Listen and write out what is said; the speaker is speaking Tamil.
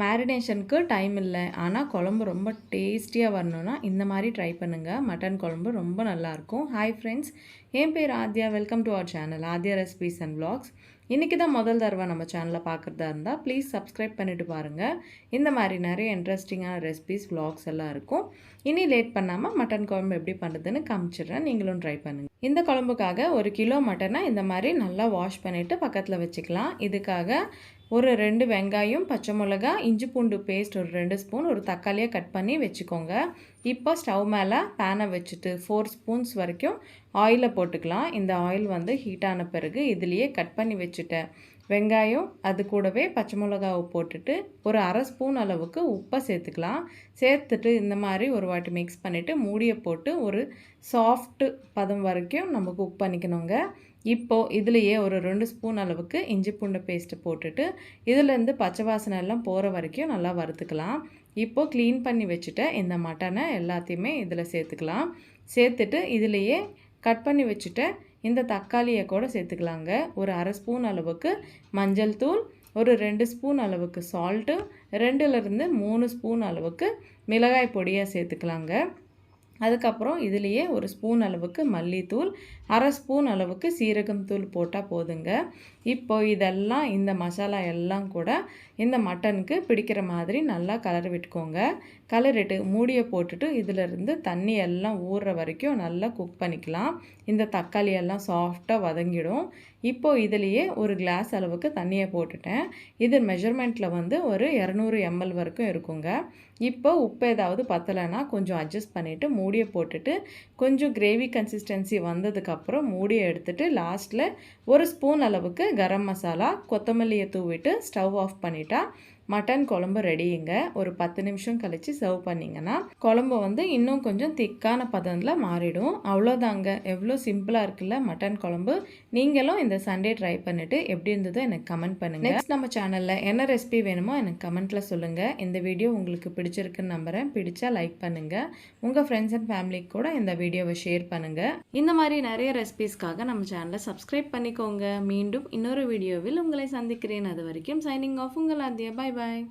மேரினேஷனுக்கு டைம் இல்லை, ஆனால் குழம்பு ரொம்ப டேஸ்டியாக வரணும்னா இந்த மாதிரி ட்ரை பண்ணுங்கள். மட்டன் குழம்பு ரொம்ப நல்லாயிருக்கும். ஹாய் ஃப்ரெண்ட்ஸ், என் பேர் Aadhya. Welcome to our channel Aadhya recipes and vlogs. இன்றைக்கி தான் முதல் தடவை நம்ம சேனலை பார்க்குறதா இருந்தால் ப்ளீஸ் சப்ஸ்கிரைப் பண்ணிவிட்டு பாருங்கள். இந்த மாதிரி நிறைய இன்ட்ரெஸ்டிங்கான ரெசிபீஸ் vlogs எல்லாம் இருக்கும். இனி லேட் பண்ணாமல் மட்டன் குழம்பு எப்படி பண்ணுறதுன்னு காமிச்சிடுறேன், நீங்களும் ட்ரை பண்ணுங்கள். இந்த குழம்புக்காக 1 கிலோ மட்டனை இந்த மாதிரி நல்லா வாஷ் பண்ணிவிட்டு பக்கத்தில் வச்சுக்கலாம். இதுக்காக ஒரு 2 வெங்காயம், பச்சை மிளகா, இஞ்சி பூண்டு பேஸ்ட் ஒரு 2 ஸ்பூன், ஒரு தக்காளியை கட் பண்ணி வச்சுக்கோங்க. இப்போ ஸ்டவ் மேலே பேனை வச்சுட்டு 4 ஸ்பூன்ஸ் வரைக்கும் ஆயிலை போட்டுக்கலாம். இந்த ஆயில் வந்து ஹீட் ஆன பிறகு இதுலேயே கட் பண்ணி வச்சுட்டேன் வெங்காயம், அது கூடவே பச்சை மிளகாவை போட்டுட்டு ஒரு 1/2 ஸ்பூன் அளவுக்கு உப்பை சேர்த்துக்கலாம். சேர்த்துட்டு இந்த மாதிரி ஒரு வாட்டி மிக்ஸ் பண்ணிவிட்டு மூடியை போட்டு ஒரு சாஃப்ட் பதம் வரைக்கும் நம்ம குக் பண்ணிக்கணுங்க. இப்போது இதுலேயே ஒரு 2 ஸ்பூன் அளவுக்கு இஞ்சி பூண்டு பேஸ்ட்டு போட்டுட்டு இதிலேருந்து பச்சை வாசனை எல்லாம் போகிற வரைக்கும் நல்லா வறுத்துக்கலாம். இப்போது க்ளீன் பண்ணி வச்சுட்ட இந்த மட்டனை எல்லாத்தையுமே இதில் சேர்த்துக்கலாம். சேர்த்துட்டு இதுலேயே கட் பண்ணி வச்சுட்ட இந்த தக்காளியை கூட சேர்த்துக்கலாங்க. ஒரு 1/2 ஸ்பூன் அளவுக்கு மஞ்சள் தூள், ஒரு 2 ஸ்பூன் அளவுக்கு சால்ட்டு, 2லேருந்து 3 ஸ்பூன் அளவுக்கு மிளகாய் பொடியாக சேர்த்துக்கலாங்க. அதுக்கப்புறம் இதுலேயே ஒரு ஸ்பூன் அளவுக்கு மல்லித்தூள், 1/2 ஸ்பூன் அளவுக்கு சீரகம் தூள் போட்டால் போதுங்க. இப்போ இதெல்லாம் இந்த மசாலா எல்லாம் கூட இந்த மட்டனுக்கு பிடிக்கிற மாதிரி நல்லா கலரி விட்டுக்கோங்க. கலரிட்டு மூடியை போட்டுட்டு இதிலிருந்து தண்ணி எல்லாம் ஊறுற வரைக்கும் நல்லா குக் பண்ணிக்கலாம். இந்த தக்காளி எல்லாம் சாஃப்டாக வதங்கிடும். இப்போது இதுலேயே ஒரு கிளாஸ் அளவுக்கு தண்ணியை போட்டுட்டேன். இது மெஷர்மெண்ட்டில் வந்து ஒரு 200 ml வரைக்கும் இருக்குங்க. இப்போ உப்பு ஏதாவது பத்தலைன்னா கொஞ்சம் அட்ஜஸ்ட் பண்ணிவிட்டு மூடியை போட்டுட்டு கொஞ்சம் கிரேவி கன்சிஸ்டன்சி வந்ததுக்கப்புறம் மூடியை எடுத்துகிட்டு லாஸ்ட்டில் ஒரு ஸ்பூன் அளவுக்கு கரம் மசாலா, கொத்தமல்லியை தூவிட்டு ஸ்டவ் ஆஃப் பண்ணிட்டா மட்டன் குழம்பு ரெடிங்க. ஒரு 10 நிமிஷம் கழித்து சர்வ் பண்ணிங்கன்னா குழம்பு வந்து இன்னும் கொஞ்சம் திக்கான பதத்தில் மாறிடும். அவ்வளோதாங்க, எவ்வளோ சிம்பிளாக இருக்குல்ல மட்டன் குழம்பு. நீங்களும் இந்த சண்டே ட்ரை பண்ணிவிட்டு எப்படி இருந்ததோ எனக்கு கமெண்ட் பண்ணுங்கள். நெக்ஸ்ட் நம்ம சேனலில் என்ன ரெசிபி வேணுமோ எனக்கு கமெண்ட்டில் சொல்லுங்கள். இந்த வீடியோ உங்களுக்கு பிடிச்சிருக்குன்னு நம்புகிறேன். பிடிச்சா லைக் பண்ணுங்கள். உங்கள் ஃப்ரெண்ட்ஸ் அண்ட் ஃபேமிலிக்கு கூட இந்த வீடியோவை ஷேர் பண்ணுங்கள். இந்த மாதிரி நிறைய ரெசிபீஸ்க்காக நம்ம சேனலை சப்ஸ்கிரைப் பண்ணிக்கோங்க. மீண்டும் இன்னொரு வீடியோவில் உங்களை சந்திக்கிறேன். அது வரைக்கும் சைனிங் ஆஃப், உங்கள் ஆத்யா. Bye bye.